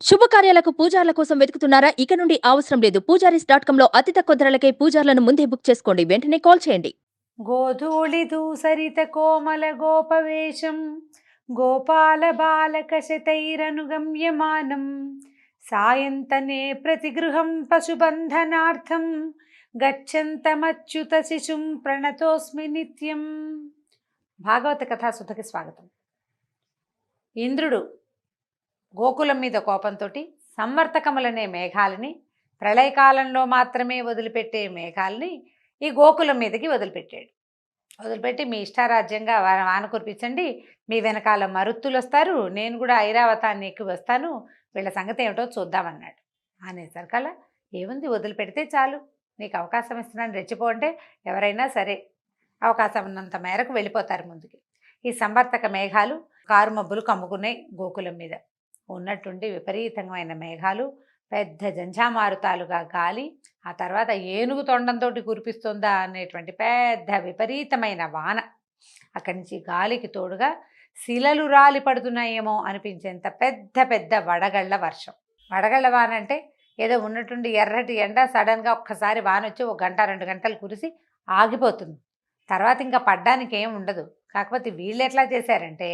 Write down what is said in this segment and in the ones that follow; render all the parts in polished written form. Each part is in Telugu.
శుభకార్యాలకు పూజార్ల కోసం వెతుకుతున్నారా? ఇక నుండి అవసరం లేదు. పూజారీస్.com లో అతి తక్కువ ధరలకే పూజార్లను ముందే బుక్ చేసుకోండి. వెంటనే కాల్ చేయండి. గోధూళి దూసరిత కోమల గోపవేశం గోపాల బాలక శతైరనుగమ్యమానం సాయంతనే ప్రతిగృహం పశుబంధనార్థం గచ్చంతమచ్యుత శిశుం ప్రణతోస్మి నిత్యం. భాగవత కథాసుధకి స్వాగతం. ఇంద్రుడు గోకులం మీద కోపంతో సంవర్తకములనే మేఘాలని, ప్రళయకాలంలో మాత్రమే వదిలిపెట్టే మేఘాలని ఈ గోకులం మీదకి వదిలిపెట్టి మీ ఇష్టారాజ్యంగా వాన కురిపించండి, మీ వెనకాల మరుత్తులు వస్తారు, నేను కూడా ఐరావతాన్ని ఎక్కి వస్తాను, వీళ్ళ సంగతి ఏమిటో చూద్దామన్నాడు. అనేసరికల్లా ఏముంది, వదిలిపెడితే చాలు, నీకు అవకాశం ఇస్తున్నాను, రెచ్చిపో అంటే ఎవరైనా సరే అవకాశం ఉన్నంత మేరకు వెళ్ళిపోతారు ముందుకి. ఈ సంవర్తక మేఘాలు కారు మబ్బులు కమ్ముకున్నాయి గోకులం మీద. ఉన్నట్టుండి విపరీతమైన మేఘాలు, పెద్ద జంఝామారుతాలుగా గాలి, ఆ తర్వాత ఏనుగు తొండంతో కురిపిస్తుందా అనేటువంటి పెద్ద విపరీతమైన వాన. అక్కడి నుంచి గాలికి తోడుగా శిలలు రాలి పడుతున్నాయేమో అనిపించేంత పెద్ద పెద్ద వడగళ్ల వర్షం. వడగళ్ల వాన అంటే ఏదో ఉన్నట్టుండి ఎర్రటి ఎండ సడన్గా ఒక్కసారి వాన వచ్చి 1 గంట 2 గంటలు కురిసి ఆగిపోతుంది. తర్వాత ఇంకా పడ్డానికి ఏం ఉండదు. కాకపోతే వీళ్ళు ఎట్లా చేశారంటే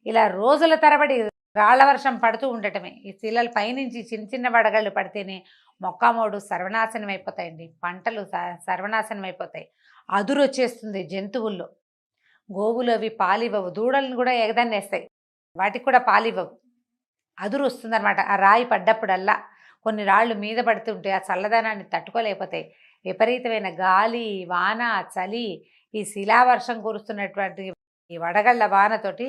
ఇలా రోజుల తరబడి రాళ్ల వర్షం పడుతూ ఉండటమే. ఈ శిలల పైనుంచి చిన్న చిన్న వడగళ్ళు పడితేనే మొక్కమోడు సర్వనాశనం అయిపోతాయండి, పంటలు సర్వనాశనం అయిపోతాయి, అదురు వచ్చేస్తుంది జంతువుల్లో. గోవులు అవి పాలివ్వవు, దూడలను కూడా ఎగదన్నేస్తాయి, వాటికి కూడా పాలివ్వవు, అదురు వస్తుందన్నమాట. ఆ రాయి పడ్డప్పుడల్లా కొన్ని రాళ్ళు మీద పడుతుంటే ఆ చల్లదనాన్ని తట్టుకోలేకపోతాయి. విపరీతమైన గాలి, వాన, చలి, ఈ శిలావర్షం కురుస్తున్నటువంటి ఈ వడగళ్ళ వానతోటి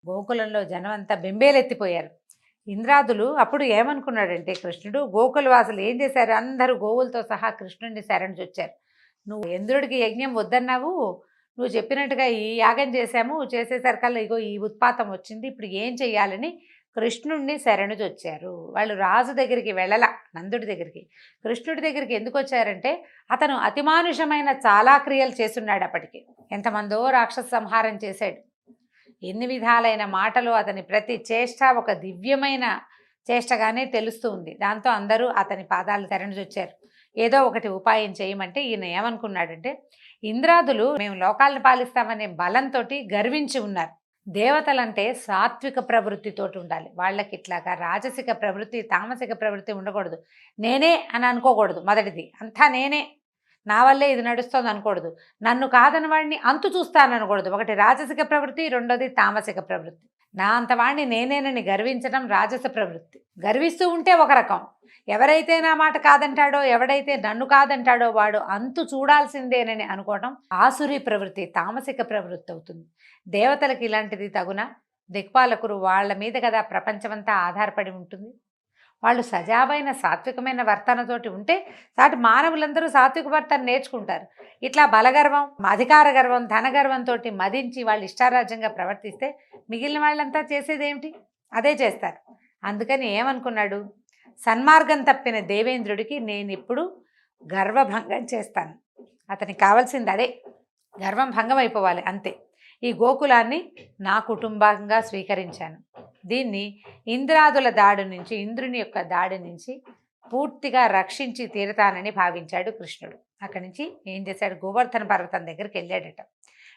గోకులంలో జనం అంతా బెంబేలెత్తిపోయారు. ఇంద్రాదులు అప్పుడు ఏమనుకున్నాడంటే, కృష్ణుడు గోకుల వాసులు ఏం చేశారు, అందరూ గోవులతో సహా కృష్ణుడిని శరణొచ్చారు. నువ్వు ఇంద్రుడికి యజ్ఞం వద్దన్నావు, నువ్వు చెప్పినట్టుగా ఈ యాగం చేసేసరికల్లా ఇగో ఈ ఉత్పాతం వచ్చింది, ఇప్పుడు ఏం చెయ్యాలని కృష్ణుడిని శరణుజొచ్చారు. వాళ్ళు రాజు దగ్గరికి వెళ్ళల, నందుడి దగ్గరికి. కృష్ణుడి దగ్గరికి ఎందుకు వచ్చారంటే అతను అతిమానుషమైన చాలా క్రియలు చేస్తున్నాడు. అప్పటికి ఎంతమందో రాక్షస సంహారం చేశాడు. ఎన్ని విధాలైన మాటలు, అతని ప్రతి చేష్ట ఒక దివ్యమైన చేష్టగానే తెలుస్తూ ఉంది. దాంతో అందరూ అతని పాదాలు శరణుజొచ్చారు. ఏదో ఒకటి ఉపాయం చేయమంటే ఈయన ఏమనుకున్నాడంటే, ఇంద్రాదులు మేము లోకాలను పాలిస్తామనే బలంతో గర్వించి ఉన్నారు. దేవతలంటే సాత్విక ప్రవృత్తితోటి ఉండాలి, వాళ్ళకి ఇట్లాగా రాజసిక ప్రవృత్తి, తామసిక ప్రవృత్తి ఉండకూడదు. నేనే అని అనుకోకూడదు. మొదటిది, అంతా నేనే, నా వల్లే ఇది నడుస్తుంది అనకూడదు. నన్ను కాదని వాడిని అంతు చూస్తాననకూడదు. ఒకటి రాజసిక ప్రవృత్తి, రెండోది తామసిక ప్రవృత్తి. నా అంత వాడిని నేనేనని గర్వించడం రాజస ప్రవృత్తి. గర్విస్తూ ఉంటే ఒక రకం, ఎవరైతే నా మాట కాదంటాడో, ఎవడైతే నన్ను కాదంటాడో వాడు అంతు చూడాల్సిందేనని అనుకోవడం ఆసురీ ప్రవృత్తి, తామసిక ప్రవృత్తి అవుతుంది. దేవతలకు ఇలాంటిది తగునా? దిక్పాలకులు వాళ్ళ మీద కదా ప్రపంచమంతా ఆధారపడి ఉంటుంది. వాళ్ళు సజావైన సాత్వికమైన వర్తనతోటి ఉంటే సాటి మానవులందరూ సాత్విక వర్తన నేర్చుకుంటారు. ఇట్లా బలగర్వం, అధికార గర్వం, ధనగర్వంతో మదించి వాళ్ళు ఇష్టారాజ్యంగా ప్రవర్తిస్తే మిగిలిన వాళ్ళంతా చేసేదేమిటి? అదే చేస్తారు. అందుకని ఏమనుకున్నాడు, సన్మార్గం తప్పిన దేవేంద్రుడికి నేను ఇప్పుడు గర్వభంగం చేస్తాను. అతనికి కావాల్సింది అదే, గర్వం భంగం అయిపోవాలి, అంతే. ఈ గోకులాన్ని నా కుటుంబంగా స్వీకరించాను, దీన్ని ఇంద్రాదుల దాడి నుంచి, ఇంద్రుని యొక్క దాడి నుంచి పూర్తిగా రక్షించి తీరతానని భావించాడు కృష్ణుడు. అక్కడి నుంచి ఏం చేశాడు, గోవర్ధన పర్వతం దగ్గరికి వెళ్ళాడట.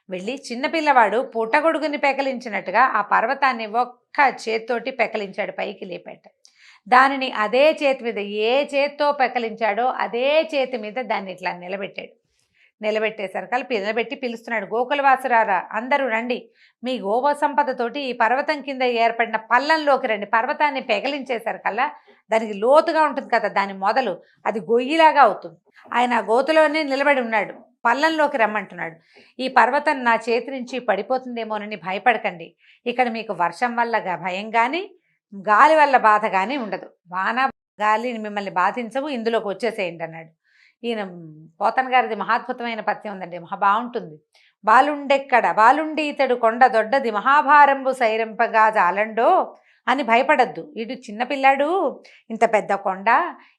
వెళ్ళి చిన్నపిల్లవాడు పుట్టగొడుగుని పెకలించినట్టుగా ఆ పర్వతాన్ని ఒక్క చేత్తోటి పెకలించాడు, పైకి లేపాట. దానిని అదే చేతి మీద, ఏ చేత్తో పెకలించాడో అదే చేతి మీద దాన్ని ఇట్లా నిలబెట్టాడు. నిలబెట్టి పిలుస్తున్నాడు, గోకులవాసురారా అందరూ రండి, మీ గోవ సంపదతోటి ఈ పర్వతం కింద ఏర్పడిన పల్లంలోకి రండి. పర్వతాన్ని పెగలించేసరికల్లా దానికి లోతుగా ఉంటుంది కదా, దాని మొదలు అది గొయ్యిలాగా అవుతుంది. ఆయన గోతులోనే నిలబడి ఉన్నాడు, పల్లంలోకి రమ్మంటున్నాడు. ఈ పర్వతం నా చేతి నుంచి పడిపోతుందేమోనని భయపడకండి. ఇక్కడ మీకు వర్షం వల్ల భయం కానీ, గాలి వల్ల బాధ కానీ ఉండదు. వాన గాలి మిమ్మల్ని బాధించవు, ఇందులోకి వచ్చేసేయండి అన్నాడు. ఈయన పోతన గారిది మహాద్భుతమైన పద్యం ఉందండి, మహా బాగుంటుంది. బాలుండి ఇతడు కొండ దొడ్డది మహాభారంబు సైరింపగా జాలండో అని భయపడద్దు. వీడు చిన్నపిల్లాడు, ఇంత పెద్ద కొండ,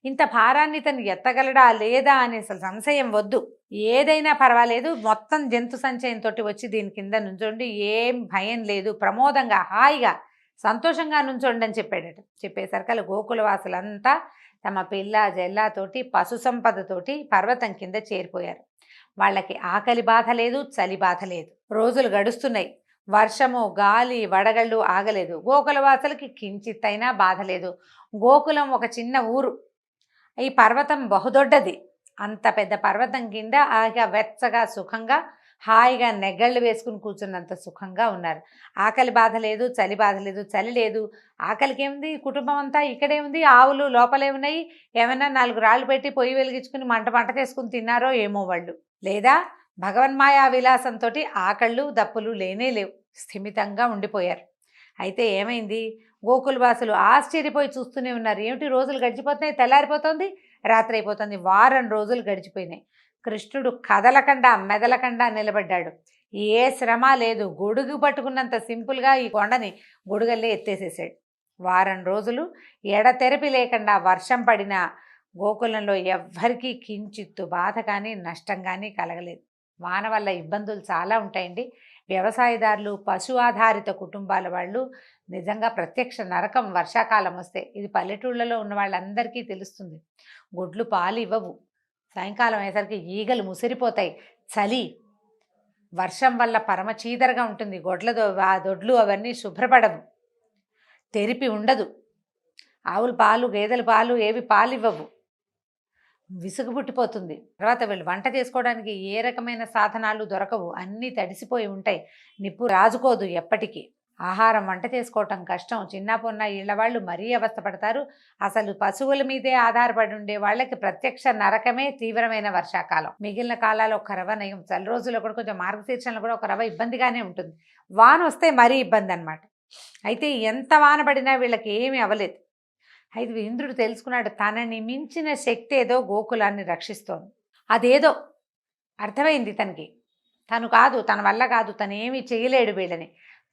ఇంత భారాన్ని తను ఎత్తగలడా లేదా అనే సంశయం వద్దు. ఏదైనా పర్వాలేదు, మొత్తం జంతు సంచయంతో వచ్చి దీని కింద నుంచోండి, ఏం భయం లేదు, ప్రమోదంగా హాయిగా సంతోషంగా నుంచోండి అని చెప్పాడట. చెప్పేసరికల్లా గోకులవాసులంతా తమ పిల్ల జెల్లాతోటి పశు సంపదతోటి పర్వతం కింద చేరిపోయారు. వాళ్ళకి ఆకలి బాధ లేదు, చలి బాధ లేదు. రోజులు గడుస్తున్నాయి. వర్షము, గాలి, వడగళ్ళు ఆగలేదు. గోకులవాసులకి కించిత్తైనా బాధ లేదు. గోకులం ఒక చిన్న ఊరు. ఈ పర్వతం బహుదొడ్డది. అంత పెద్ద పర్వతం కింద వెచ్చగా సుఖంగా హాయిగా నెగ్గళ్ళు వేసుకుని కూర్చున్నంత సుఖంగా ఉన్నారు. ఆకలి బాధ లేదు, చలి బాధ లేదు. చలి లేదు, ఆకలికి ఏముంది, కుటుంబం అంతా ఇక్కడే ఉంది. ఆవులు లోపలే ఉన్నాయి. ఏమైనా 4 రాళ్ళు పెట్టి పొయ్యి వెలిగించుకుని మంట చేసుకుని తిన్నారో ఏమో వాళ్ళు. లేదా భగవన్మాయా విలాసంతో ఆకళ్ళు దప్పులు లేనే లేవు. స్థిమితంగా ఉండిపోయారు. అయితే ఏమైంది, గోకులవాసులు ఆశ్చర్యపోయి చూస్తూనే ఉన్నారు. ఏమిటి, రోజులు గడిచిపోతున్నాయి, తెల్లారిపోతుంది, రాత్రి అయిపోతుంది. వారం రోజులు గడిచిపోయినాయి. కృష్ణుడు కదలకుండా మెదలకుండా నిలబడ్డాడు. ఏ శ్రమ లేదు. గొడుగు పట్టుకున్నంత సింపుల్గా ఈ కొండని గొడుగల్లే ఎత్తేసేసాడు. వారం రోజులు ఎడతెరపి లేకుండా వర్షం పడిన గోకులంలో ఎవ్వరికీ కించిత్తు బాధ కానీ నష్టం కానీ కలగలేదు. వాన వల్ల ఇబ్బందులు చాలా ఉంటాయండి. వ్యవసాయదారులు, పశు ఆధారిత కుటుంబాల వాళ్ళు నిజంగా ప్రత్యక్ష నరకం వర్షాకాలం వస్తే. ఇది పల్లెటూళ్ళలో ఉన్న వాళ్ళందరికీ తెలుస్తుంది. గుడ్లు పాలు ఇవ్వవు. సాయంకాలం అయ్యేసరికి ఈగలు ముసిరిపోతాయి. చలి, వర్షం వల్ల పరమ చీదరగా ఉంటుంది. దొడ్లు అవన్నీ శుభ్రపడవు, తెరిపి ఉండదు. ఆవుల పాలు, గేదెల పాలు ఏవి పాలు ఇవ్వవు. విసుగు పుట్టిపోతుంది. తర్వాత వీళ్ళు వంట చేసుకోవడానికి ఏ రకమైన సాధనాలు దొరకవు. అన్నీ తడిసిపోయి ఉంటాయి. నిప్పు రాజుకోదు ఎప్పటికీ. ఆహారం వంట చేసుకోవటం కష్టం. చిన్న పొన్న ఇళ్ల వాళ్ళు మరీ అవస్థపడతారు. అసలు పశువుల మీదే ఆధారపడి ఉండే వాళ్ళకి ప్రత్యక్ష నరకమే తీవ్రమైన వర్షాకాలం. మిగిలిన కాలాలు ఒక రవ నయం. చలి రోజుల్లో కూడా కొంచెం మార్గశీర్షంలో కూడా ఒక రవ ఇబ్బందిగానే ఉంటుంది. వాన వస్తే మరీ ఇబ్బంది అనమాట. అయితే ఎంత వాన పడినా వీళ్ళకి ఏమీ అవ్వలేదు. అయితే ఇంద్రుడు తెలుసుకున్నాడు, తనని మించిన శక్తి ఏదో గోకులాన్ని రక్షిస్తోంది. అదేదో అర్థమైంది తనకి. తను కాదు, తన వల్ల కాదు, తను ఏమీ చేయలేడు వీళ్ళని.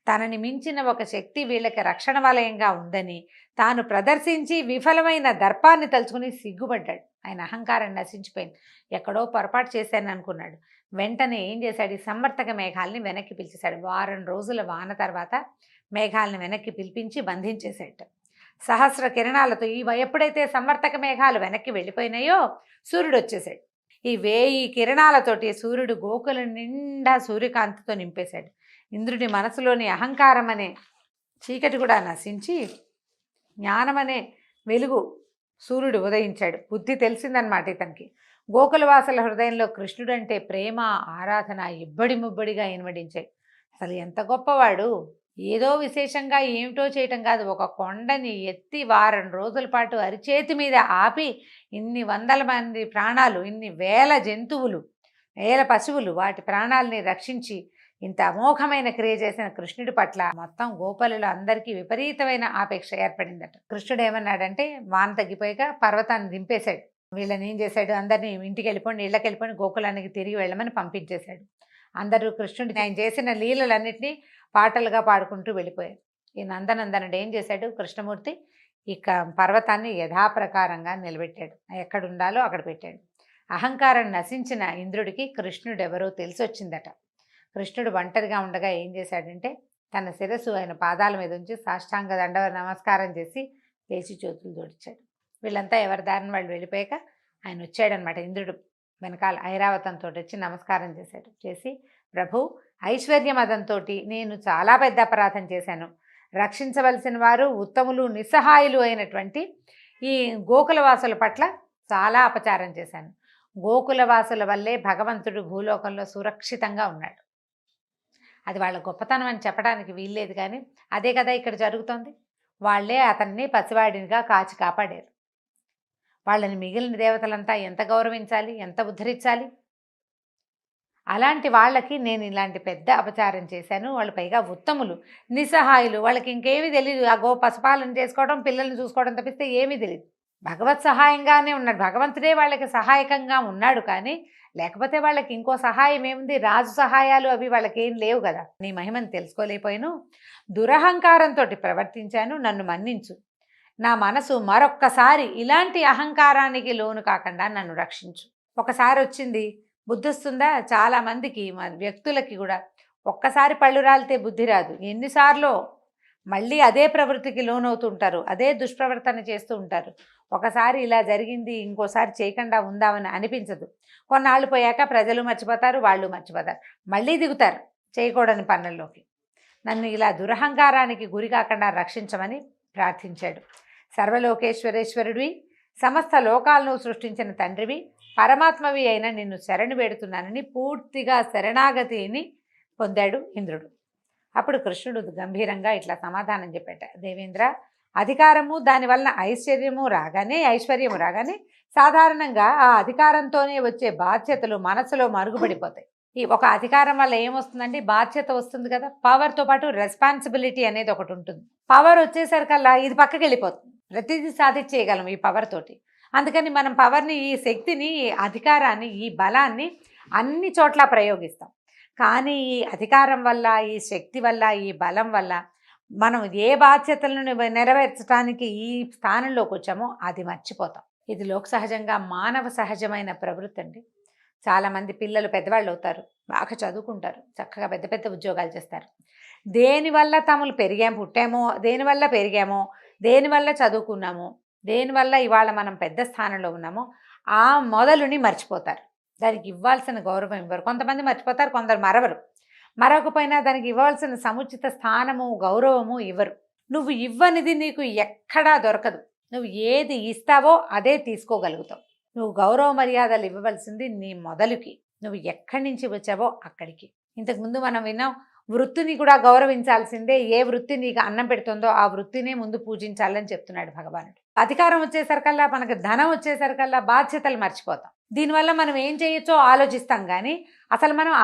తనని మించిన ఒక శక్తి వీళ్ళకి రక్షణ వలయంగా ఉందని తాను ప్రదర్శించి విఫలమైన దర్పాన్ని తలుచుకుని సిగ్గుపడ్డాడు. ఆయన అహంకారం నశించిపోయింది. ఎక్కడో పొరపాటు చేశాను అనుకున్నాడు. వెంటనే ఏం చేశాడు, ఈ సంవర్తక మేఘాలని వెనక్కి పిలిచేశాడు. వారం రోజుల వాన తర్వాత మేఘాలను వెనక్కి పిలిపించి బంధించేశాడు. సహస్ర కిరణాలతో ఎప్పుడైతే సంవర్తక మేఘాలు వెనక్కి వెళ్ళిపోయినాయో సూర్యుడు వచ్చేసాడు. ఈ 1000 కిరణాలతోటి సూర్యుడు గోకులం నిండా సూర్యకాంతితో నింపేశాడు. ఇంద్రుడి మనసులోని అహంకారం అనే చీకటి కూడా నశించి జ్ఞానమనే వెలుగు సూర్యుడు ఉదయించాడు. బుద్ధి తెలిసిందనమాట ఇతనికి. గోకులవాసుల హృదయంలో కృష్ణుడంటే ప్రేమ, ఆరాధన ఇబ్బడి ముబ్బడిగా ఇనుమడించాయి. అసలు ఎంత గొప్పవాడు! ఏదో విశేషంగా ఏమిటో చేయటం కాదు, ఒక కొండని ఎత్తి వారం రోజుల పాటు అరిచేతి మీద ఆపి ఇన్ని వందల మంది ప్రాణాలు, ఇన్ని వేల జంతువులు, వేల పశువులు, వాటి ప్రాణాలని రక్షించి ఇంత అమోఘమైన క్రియ చేసిన కృష్ణుడి పట్ల మొత్తం గోపాలులు అందరికీ విపరీతమైన ఆపేక్ష ఏర్పడిందట. కృష్ణుడు ఏమన్నాడంటే, వాన తగ్గిపోయాక పర్వతాన్ని దింపేశాడు. వీళ్ళని ఏం చేశాడు, అందరినీ ఇంటికి వెళ్ళిపోండి, ఇళ్ళకి వెళ్ళిపోండి, గోకులానికి తిరిగి వెళ్ళమని పంపించేశాడు. అందరూ కృష్ణుడిని ఆయన చేసిన లీలలన్నింటినీ పాటలుగా పాడుకుంటూ వెళ్ళిపోయారు. ఈ నందనందనుడు ఏం చేశాడు, కృష్ణమూర్తి ఇక పర్వతాన్ని యథాప్రకారంగా నిలబెట్టాడు. ఎక్కడ ఉండాలో అక్కడ పెట్టాడు. అహంకారం నశించిన ఇంద్రుడికి కృష్ణుడు ఎవరో తెలిసొచ్చిందట. కృష్ణుడు ఒంటరిగా ఉండగా ఏం చేశాడంటే, తన శిరస్సు ఆయన పాదాల మీద ఉంచి సాష్టాంగ దండ నమస్కారం చేసి లేచి చేతులు జోడించాడు. వీళ్ళంతా ఎవరి దారిని వాళ్ళు వెళ్ళిపోయాక ఆయన వచ్చాడనమాట. ఇంద్రుడు వెనకాల ఐరావతంతో వచ్చి నమస్కారం చేశాడు. చేసి, ప్రభు, ఐశ్వర్య మదంతో నేను చాలా పెద్ద అపరాధం చేశాను. రక్షించవలసిన వారు ఉత్తములు, నిస్సహాయులు అయినటువంటి ఈ గోకులవాసుల పట్ల చాలా అపచారం చేశాను. గోకులవాసుల వల్లే భగవంతుడు భూలోకంలో సురక్షితంగా ఉన్నాడు. అది వాళ్ళ గొప్పతనం అని చెప్పడానికి వీల్లేదు, కానీ అదే కదా ఇక్కడ జరుగుతోంది. వాళ్లే అతన్ని పసివాడినిగా కాచి కాపాడారు. వాళ్ళని మిగిలిన దేవతలంతా ఎంత గౌరవించాలి, ఎంత ఉద్ధరించాలి. అలాంటి వాళ్ళకి నేను ఇలాంటి పెద్ద అపచారం చేశాను. వాళ్ళు పైగా ఉత్తములు, నిస్సహాయులు, వాళ్ళకి ఇంకేమీ తెలియదు. ఆ పశుపాలన చేసుకోవడం, పిల్లల్ని చూసుకోవడం తప్పిస్తే ఏమీ తెలియదు. భగవత్ సహాయంగానే ఉన్నాడు. భగవంతుడే వాళ్ళకి సహాయకంగా ఉన్నాడు. కానీ లేకపోతే వాళ్ళకి ఇంకో సహాయం ఏముంది, రాజు సహాయాలు అవి వాళ్ళకి ఏం లేవు కదా. నీ మహిమను తెలుసుకోలేకపోయాను, దురహంకారంతో ప్రవర్తించాను, నన్ను మన్నించు. నా మనసు మరొక్కసారి ఇలాంటి అహంకారానికి లోను కాకుండా నన్ను రక్షించు. ఒకసారి వచ్చింది, బుద్ధి వస్తుందా? చాలామందికి, వ్యక్తులకి కూడా ఒక్కసారి పళ్ళు రాలితే బుద్ధి రాదు. ఎన్నిసార్లు మళ్ళీ అదే ప్రవృత్తికి లోనవుతుంటారు, అదే దుష్ప్రవర్తన చేస్తూ ఉంటారు. ఒకసారి ఇలా జరిగింది ఇంకోసారి చేయకుండా ఉందామని అనిపించదు. కొన్నాళ్ళు పోయాక ప్రజలు మర్చిపోతారు, వాళ్ళు మర్చిపోతారు, మళ్ళీ దిగుతారు చేయకూడని పనుల్లోకి. నన్ను ఇలా దురహంకారానికి గురి కాకుండా రక్షించమని ప్రార్థించాడు. సర్వలోకేశ్వరేశ్వరుడివి, సమస్త లోకాలను సృష్టించిన తండ్రివి, పరమాత్మవి అయిన నిన్ను శరణు వేడుతున్నానని పూర్తిగా శరణాగతిని పొందాడు ఇంద్రుడు. అప్పుడు కృష్ణుడు గంభీరంగా ఇట్లా సమాధానం చెప్పాట, దేవేంద్ర, అధికారము దానివల్ల ఐశ్వర్యము రాగానే సాధారణంగా ఆ అధికారంతోనే వచ్చే బాధ్యతలు మనసులో మరుగుపడిపోతాయి. ఈ ఒక అధికారం వల్ల ఏమొస్తుందండి, బాధ్యత వస్తుంది కదా, పవర్తో పాటు రెస్పాన్సిబిలిటీ అనేది ఒకటి ఉంటుంది. పవర్ వచ్చేసరికల్లా ఇది పక్కకి వెళ్ళిపోతుంది, ప్రతిదీ సాధించేయగలం ఈ పవర్ తోటి. అందుకని మనం పవర్ని, ఈ శక్తిని, ఈ అధికారాన్ని, ఈ బలాన్ని అన్ని చోట్ల ప్రయోగిస్తాం. కానీ ఈ అధికారం వల్ల, ఈ శక్తి వల్ల, ఈ బలం వల్ల మనం ఏ బాధ్యతలను నెరవేర్చడానికి ఈ స్థానంలోకి వచ్చామో అది మర్చిపోతాం. ఇది లోక సహజంగా మానవ సహజమైన ప్రవృత్తి అండి. చాలామంది పిల్లలు పెద్దవాళ్ళు అవుతారు, బాగా చదువుకుంటారు, చక్కగా పెద్ద పెద్ద ఉద్యోగాలు చేస్తారు. దేనివల్ల తమలు పుట్టామో, దేనివల్ల పెరిగామో, దేనివల్ల చదువుకున్నామో, దేనివల్ల ఇవాళ మనం పెద్ద స్థానంలో ఉన్నామో ఆ మొదలుని మర్చిపోతారు. దానికి ఇవ్వాల్సిన గౌరవం ఇవ్వరు. కొంతమంది మర్చిపోతారు, కొందరు మరొకపోయినా దానికి ఇవ్వాల్సిన సముచిత స్థానము, గౌరవము ఇవ్వరు. నువ్వు ఇవ్వనిది నీకు ఎక్కడా దొరకదు. నువ్వు ఏది ఇస్తావో అదే తీసుకోగలుగుతావు. నువ్వు గౌరవ మర్యాదలు ఇవ్వవలసింది నీ మొదలుకి, నువ్వు ఎక్కడి నుంచి వచ్చావో అక్కడికి. ఇంతకుముందు మనం విన్నాం, వృత్తిని కూడా గౌరవించాల్సిందే. ఏ వృత్తి నీకు అన్నం పెడుతుందో ఆ వృత్తినే ముందు పూజించాలని చెప్తున్నాడు భగవానుడు. అధికారం వచ్చేసరికల్లా, మనకు ధనం వచ్చేసరికల్లా బాధ్యతలు మర్చిపోతాం. దీనివల్ల మనం ఏం చేయొచ్చో ఆలోచిస్తాం, కానీ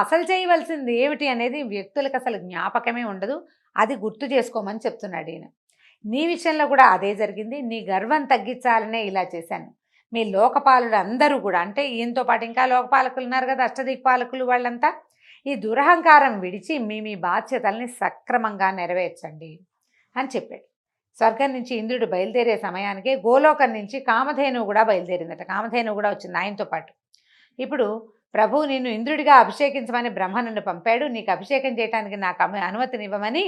అసలు చేయవలసింది ఏమిటి అనేది వ్యక్తులకు అసలు జ్ఞాపకమే ఉండదు. అది గుర్తు చేసుకోమని చెప్తున్నాడు ఈయన. నీ విషయంలో కూడా అదే జరిగింది. నీ గర్వం తగ్గించాలనే ఇలా చేశాను. మీ లోకపాలుడు అందరూ కూడా, అంటే ఈయనతో పాటు ఇంకా లోకపాలకులు ఉన్నారు కదా, అష్టదిక్పాలకులు, వాళ్ళంతా ఈ దురహంకారం విడిచి మీ బాధ్యతల్ని సక్రమంగా నెరవేర్చండి అని చెప్పాడు. స్వర్గం నుంచి ఇంద్రుడు బయలుదేరే సమయానికే గోలోకం నుంచి కామధేనువు కూడా బయలుదేరిందట. కామధేనువు కూడా వచ్చింది ఆయనతో పాటు. ఇప్పుడు ప్రభువు నిన్ను ఇంద్రుడిగా అభిషేకించమని బ్రహ్మ నన్ను పంపాడు, నీకు అభిషేకం చేయడానికి నాకు అనుమతినివ్వమని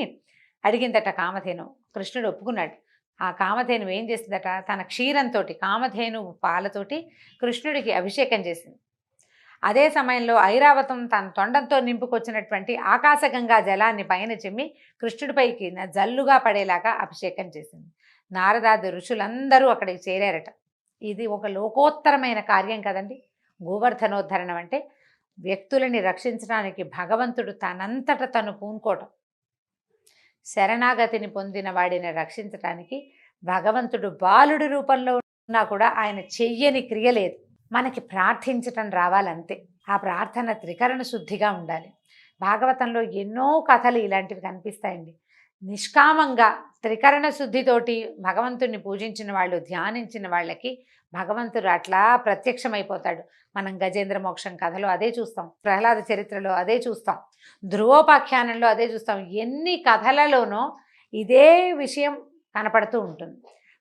అడిగిందట కామధేను. కృష్ణుడు ఒప్పుకున్నాడు. ఆ కామధేను ఏం చేసిందట, తన క్షీరంతో, కామధేను పాలతోటి కృష్ణుడికి అభిషేకం చేసింది. అదే సమయంలో ఐరావతం తన తొండంతో నింపుకొచ్చినటువంటి ఆకాశగంగా జలాన్ని పైన చిమ్మి కృష్ణుడిపైకి జల్లుగా పడేలాగా అభిషేకం చేసింది. నారదాది ఋషులందరూ అక్కడికి చేరారట. ఇది ఒక లోకోత్తరమైన కార్యం కదండి. గోవర్ధనోద్ధరణం అంటే వ్యక్తులని రక్షించడానికి భగవంతుడు తనంతట తను పూనుకోవటం. శరణాగతిని పొందిన వాడిని రక్షించడానికి భగవంతుడు బాలుడి రూపంలో ఉన్నా కూడా ఆయన చెయ్యని క్రియ లేదు. మనకి ప్రార్థించటం రావాలంతే. ఆ ప్రార్థన త్రికరణ శుద్ధిగా ఉండాలి. భాగవతంలో ఎన్నో కథలు ఇలాంటివి కనిపిస్తాయండి. నిష్కామంగా త్రికరణ శుద్ధితోటి భగవంతుడిని పూజించిన వాళ్ళు, ధ్యానించిన వాళ్ళకి భగవంతుడు అట్లా ప్రత్యక్షమైపోతాడు. మనం గజేంద్ర మోక్షం కథలో అదే చూస్తాం, ప్రహ్లాద చరిత్రలో అదే చూస్తాం, ధ్రువోపాఖ్యానంలో అదే చూస్తాం. ఎన్ని కథలలోనో ఇదే విషయం కనపడుతూ ఉంటుంది.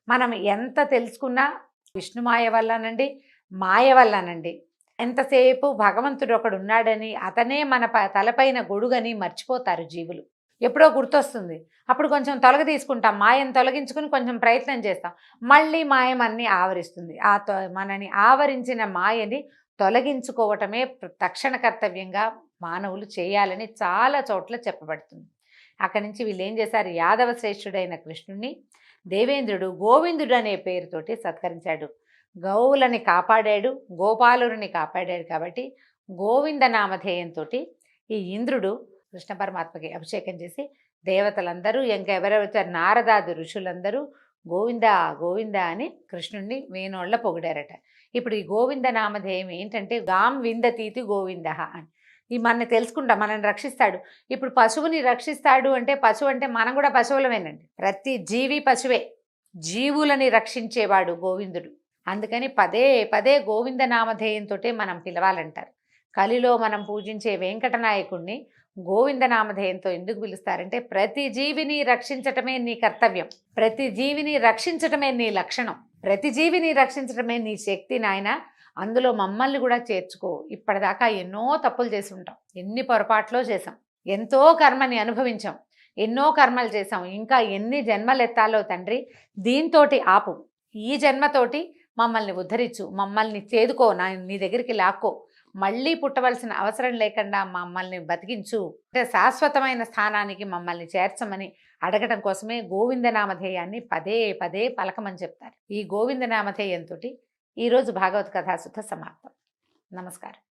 మనం ఎంత తెలుసుకున్నా విష్ణుమాయ వల్లనండి, మాయ వల్లనండి, ఎంతసేపు భగవంతుడు ఒకడు ఉన్నాడని, అతనే మన తలపైన గొడుగని మర్చిపోతారు జీవులు. ఎప్పుడో గుర్తొస్తుంది, అప్పుడు కొంచెం తీసుకుంటాం, మాయను తొలగించుకుని కొంచెం ప్రయత్నం చేస్తాం, మళ్ళీ మాయమన్నీ ఆవరిస్తుంది. మనని ఆవరించిన మాయని తొలగించుకోవటమే తక్షణ కర్తవ్యంగా మానవులు చేయాలని చాలా చోట్ల చెప్పబడుతుంది. అక్కడి నుంచి వీళ్ళు ఏం చేశారు, యాదవ శ్రేష్ఠుడైన కృష్ణుణ్ణి దేవేంద్రుడు గోవిందుడు అనే పేరుతోటి సత్కరించాడు. గోవులని కాపాడాడు, గోపాలుని కాపాడాడు. కాబట్టి గోవింద నామధేయంతో ఈ ఇంద్రుడు కృష్ణ పరమాత్మకి అభిషేకం చేసి దేవతలందరూ, ఇంకెవరెవరు నారదాది ఋషులందరూ గోవింద గోవింద అని కృష్ణుణ్ణి వేణోళ్ళ పొగిడారట. ఇప్పుడు ఈ గోవింద నామధేయం ఏంటంటే గాం విందతీతి గోవింద అని. ఈ మన తెలుసుకుంటాం, మనల్ని రక్షిస్తాడు. ఇప్పుడు పశువుని రక్షిస్తాడు అంటే, పశువు అంటే మనం కూడా పశువులమేనండి. ప్రతి జీవి పశువే. జీవులని రక్షించేవాడు గోవిందుడు. అందుకని పదే పదే గోవింద నామధేయంతో మనం పిలవాలంటారు. కలిలో మనం పూజించే వెంకటనాయకుడిని గోవింద నామధేయంతో ఎందుకు పిలుస్తారంటే, ప్రతి జీవిని రక్షించటమే నీ కర్తవ్యం, ప్రతి జీవిని రక్షించటమే నీ లక్షణం, ప్రతి జీవిని రక్షించటమే నీ శక్తి నాయన. అందులో మమ్మల్ని కూడా చేర్చుకో. ఇప్పటిదాకా ఎన్నో తప్పులు చేసి ఉంటాం, ఎన్ని పొరపాట్లో చేసాం, ఎంతో కర్మని అనుభవించాం. ఎన్నో కర్మలు చేసాం, ఇంకా ఎన్ని జన్మలు ఎత్తాలో తండ్రి, దీంతోటి ఆపు, ఈ జన్మతోటి మమ్మల్ని ఉద్ధరించు, మమ్మల్ని చేదుకో, నీ దగ్గరికి లాక్కో, మళ్ళీ పుట్టవలసిన అవసరం లేకుండా మమ్మల్ని బతికించు, అంటే శాశ్వతమైన స్థానానికి మమ్మల్ని చేర్చమని అడగటం కోసమే గోవిందనామధేయాన్ని పదే పదే పలకమని చెప్తారు. ఈ గోవిందనామధేయంతో ఈరోజు భాగవత కథాసుధ సమాప్తం. నమస్కారం.